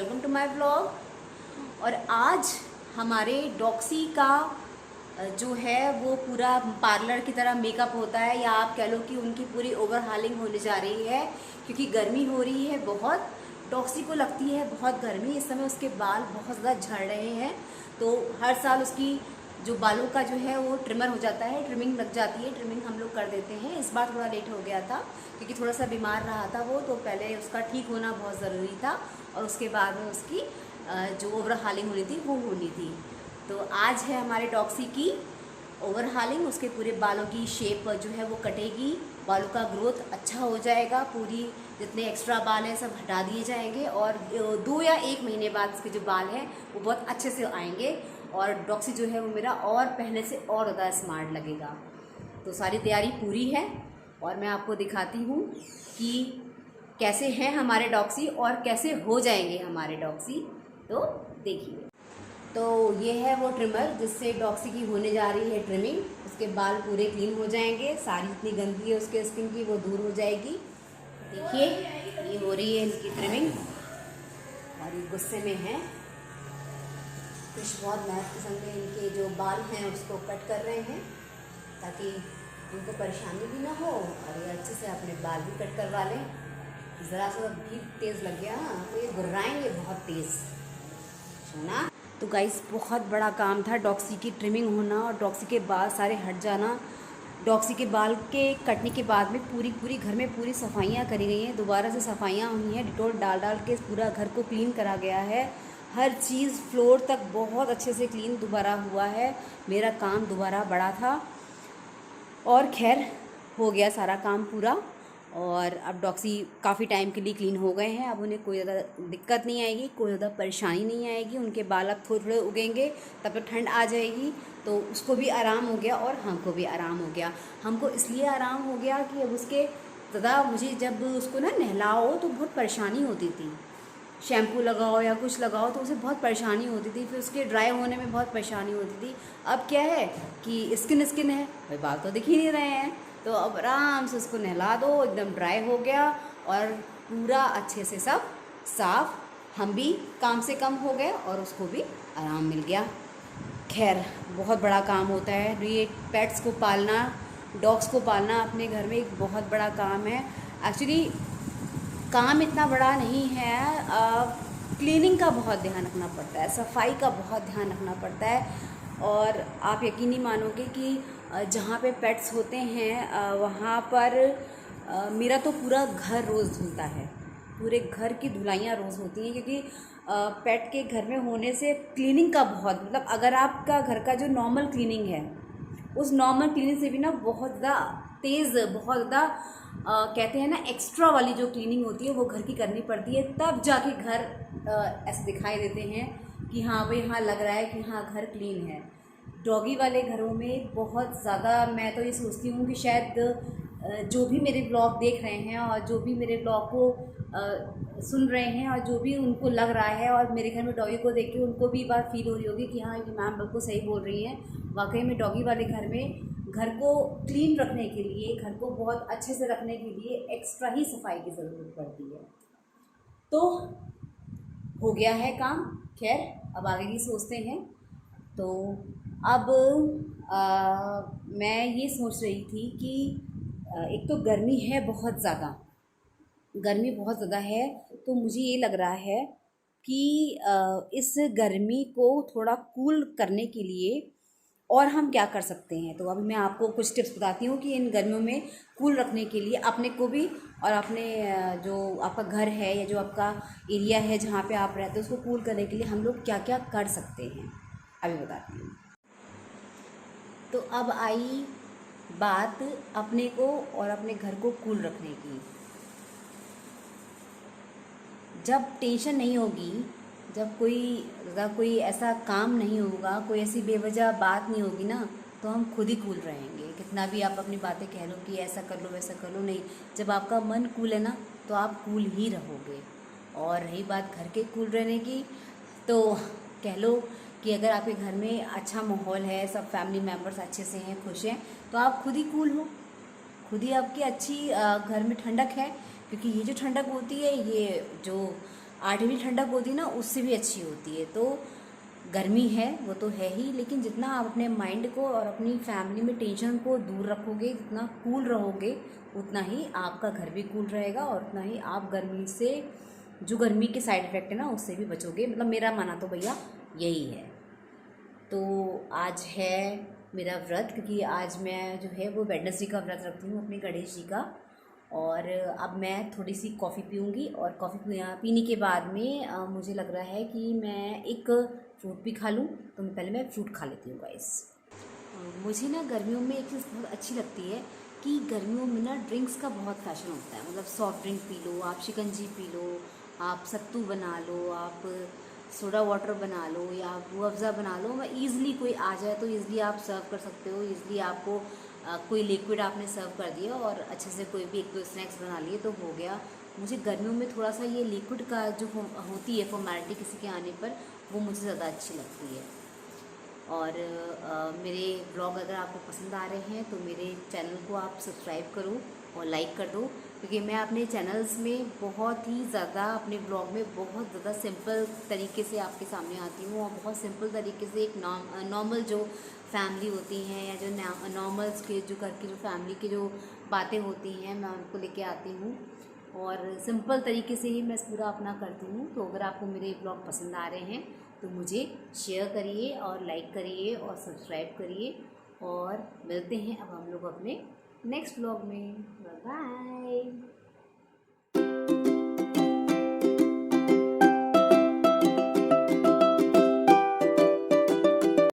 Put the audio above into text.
Welcome to my vlog. और आज हमारे डॉक्सी का जो है वो पूरा पार्लर की तरह मेकअप होता है, या आप कह लो कि उनकी पूरी ओवरहालिंग होने जा रही है, क्योंकि गर्मी हो रही है बहुत। डॉक्सी को लगती है बहुत गर्मी, इस समय उसके बाल बहुत ज़्यादा झड़ रहे हैं। तो हर साल उसकी जो बालों का जो है वो ट्रिमर हो जाता है, ट्रिमिंग लग जाती है, ट्रिमिंग हम लोग कर देते हैं। इस बार थोड़ा लेट हो गया था क्योंकि थोड़ा सा बीमार रहा था वो, तो पहले उसका ठीक होना बहुत ज़रूरी था और उसके बाद में उसकी जो ओवरहालिंग होनी थी वो होनी थी। तो आज है हमारे डॉक्सी की ओवरहालिंग। उसके पूरे बालों की शेप जो है वो कटेगी, बालों का ग्रोथ अच्छा हो जाएगा, पूरी जितने एक्स्ट्रा बाल हैं सब हटा दिए जाएंगे और 2 या 1 महीने बाद उसके जो बाल हैं वो बहुत अच्छे से आएंगे और डॉक्सी जो है वो मेरा और पहले से और ज़्यादा स्मार्ट लगेगा। तो सारी तैयारी पूरी है और मैं आपको दिखाती हूँ कि कैसे हैं हमारे डॉक्सी और कैसे हो जाएंगे हमारे डॉक्सी। तो देखिए, तो ये है वो ट्रिमर जिससे डॉक्सी की होने जा रही है ट्रिमिंग। उसके बाल पूरे क्लीन हो जाएंगे, सारी जितनी गंदगी है उसके स्किन की वो दूर हो जाएगी। देखिए ये हो रही है इनकी ट्रिमिंग और ये गुस्से में है। कुछ बहुत मेहनत किस्म के इनके जो बाल हैं उसको कट कर रहे हैं ताकि उनको परेशानी भी ना हो और ये अच्छे से अपने बाल भी कट करवा लें। ज़रा सा भी तेज़ लग गया तो ये गुर्राएंगे बहुत तेज़, सुना। तो गाइस बहुत बड़ा काम था डॉक्सी की ट्रिमिंग होना और डॉक्सी के बाल सारे हट जाना। डॉक्सी के बाल के कटने के बाद में पूरी घर में पूरी सफाइयाँ करी गई हैं, दोबारा से सफाइयाँ हुई हैं, डिटॉल डाल डाल के पूरा घर को क्लीन करा गया है। हर चीज़ फ्लोर तक बहुत अच्छे से क्लीन दोबारा हुआ है। मेरा काम दोबारा बढ़ा था और खैर हो गया सारा काम पूरा। और अब डॉक्सी काफ़ी टाइम के लिए क्लीन हो गए हैं। अब उन्हें कोई ज़्यादा दिक्कत नहीं आएगी, कोई ज़्यादा परेशानी नहीं आएगी। उनके बाल अब थोड़े थोड़े उगेंगे, तब तक ठंड आ जाएगी तो उसको भी आराम हो गया और हमको भी आराम हो गया। हमको इसलिए आराम हो गया कि अब उसके ज़्यादा मुझे जब उसको ना नहलाओ तो बहुत परेशानी होती थी, शैम्पू लगाओ या कुछ लगाओ तो उसे बहुत परेशानी होती थी, फिर उसके ड्राई होने में बहुत परेशानी होती थी। अब क्या है कि स्किन है भाई, बाल तो दिख ही नहीं रहे हैं, तो अब आराम से उसको नहला दो, एकदम ड्राई हो गया और पूरा अच्छे से सब साफ। हम भी काम से कम हो गए और उसको भी आराम मिल गया। खैर बहुत बड़ा काम होता है ये पेट्स को पालना, डॉग्स को पालना अपने घर में एक बहुत बड़ा काम है। एक्चुअली काम इतना बड़ा नहीं है, क्लीनिंग का बहुत ध्यान रखना पड़ता है, सफाई का बहुत ध्यान रखना पड़ता है। और आप यकीन नहीं मानोगे कि जहाँ पे पेट्स होते हैं वहाँ पर मेरा तो पूरा घर रोज़ धुलता है, पूरे घर की धुलाइयाँ रोज़ होती हैं, क्योंकि पेट के घर में होने से क्लीनिंग का बहुत मतलब अगर आपका घर का जो नॉर्मल क्लीनिंग है उस नॉर्मल क्लीनिंग से भी ना बहुत ज़्यादा तेज़, बहुत ज़्यादा कहते हैं ना एक्स्ट्रा वाली जो क्लीनिंग होती है वो घर की करनी पड़ती है, तब जाके घर ऐसे दिखाई देते हैं कि हाँ भाई हाँ लग रहा है कि हाँ घर क्लीन है। डॉगी वाले घरों में बहुत ज़्यादा मैं तो ये सोचती हूँ कि शायद जो भी मेरे ब्लॉग देख रहे हैं और जो भी मेरे ब्लॉग को सुन रहे हैं और जो भी उनको लग रहा है और मेरे घर में डॉगी को देख के उनको भी बात फील हो रही होगी कि हाँ ये मैम बिल्कुल सही बोल रही हैं। वाकई में डॉगी वाले घर में घर को क्लीन रखने के लिए, घर को बहुत अच्छे से रखने के लिए एक्स्ट्रा ही सफाई की ज़रूरत पड़ती है। तो हो गया है काम, खैर अब आगे की सोचते हैं। तो अब मैं ये सोच रही थी कि एक तो गर्मी है बहुत ज़्यादा, गर्मी बहुत ज़्यादा है, तो मुझे ये लग रहा है कि इस गर्मी को थोड़ा कूल करने के लिए और हम क्या कर सकते हैं। तो अभी मैं आपको कुछ टिप्स बताती हूँ कि इन गर्मियों में कूल रखने के लिए अपने को भी और अपने जो आपका घर है या जो आपका एरिया है जहाँ पे आप रहते हैं उसको कूल करने के लिए हम लोग क्या क्या कर सकते हैं, अभी बताती हूँ। तो अब आई बात अपने को और अपने घर को कूल रखने की। जब टेंशन नहीं होगी, जब कोई ऐसा काम नहीं होगा, कोई ऐसी बेवजह बात नहीं होगी ना, तो हम खुद ही कूल रहेंगे। कितना भी आप अपनी बातें कह लो कि ऐसा कर लो वैसा कर लो, नहीं, जब आपका मन कूल है ना तो आप कूल ही रहोगे। और रही बात घर के कूल रहने की, तो कह लो कि अगर आपके घर में अच्छा माहौल है, सब फैमिली मेम्बर्स अच्छे से हैं, खुश हैं, तो आप खुद ही कूल हो, खुद ही आपकी अच्छी घर में ठंडक है। क्योंकि ये जो ठंडक होती है, ये जो आर्टिफिशियल ठंडक होती है ना, उससे भी अच्छी होती है। तो गर्मी है वो तो है ही, लेकिन जितना आप अपने माइंड को और अपनी फैमिली में टेंशन को दूर रखोगे, जितना कूल रहोगे, उतना ही आपका घर भी कूल रहेगा और उतना ही आप गर्मी से, जो गर्मी के साइड इफ़ेक्ट है ना, उससे भी बचोगे। मतलब मेरा माना तो भैया यही है। तो आज है मेरा व्रत, क्योंकि आज मैं जो है वो वेडनेसडे का व्रत रखती हूँ अपने गणेश जी का। और अब मैं थोड़ी सी कॉफ़ी पीऊँगी और कॉफ़ी पीने के बाद में मुझे लग रहा है कि मैं एक फ्रूट भी खा लूँ। तो पहले मैं फ्रूट खा लेती हूँ गाइस। मुझे ना गर्मियों में एक चीज़ बहुत अच्छी लगती है कि गर्मियों में ना ड्रिंक्स का बहुत फैशन होता है। मतलब सॉफ्ट ड्रिंक पी लो, आप शिकंजी पी लो, आप सत्तू बना लो, आप सोडा वाटर बना लो, या आप रूह अफ़ज़ा बना लो। मैं ईज़िली कोई आ जाए तो ईज़िली आप सर्व कर सकते हो। ईज़िली आपको कोई लिक्विड आपने सर्व कर दिया और अच्छे से कोई भी एक दो स्नैक्स बना लिए तो हो गया। मुझे गर्मियों में थोड़ा सा ये लिक्विड का जो होती है फॉर्मेलिटी किसी के आने पर, वो मुझे ज़्यादा अच्छी लगती है। और मेरे ब्लॉग अगर आपको पसंद आ रहे हैं तो मेरे चैनल को आप सब्सक्राइब करो और लाइक कर दो, क्योंकि मैं अपने चैनल्स में बहुत ही ज़्यादा, अपने ब्लॉग में बहुत ज़्यादा सिंपल तरीके से आपके सामने आती हूँ। और बहुत सिंपल तरीके से एक नॉर्मल जो फैमिली होती हैं, या जो नॉर्मल्स के जो घर की जो फैमिली की जो बातें होती हैं, मैं उनको लेके आती हूँ। और सिंपल तरीके से ही मैं पूरा अपना करती हूँ। तो अगर आपको मेरे ब्लॉग पसंद आ रहे हैं तो मुझे शेयर करिए और लाइक करिए और सब्सक्राइब करिए। और मिलते हैं अब हम लोग अपने नेक्स्ट ब्लॉग में। Bye bye.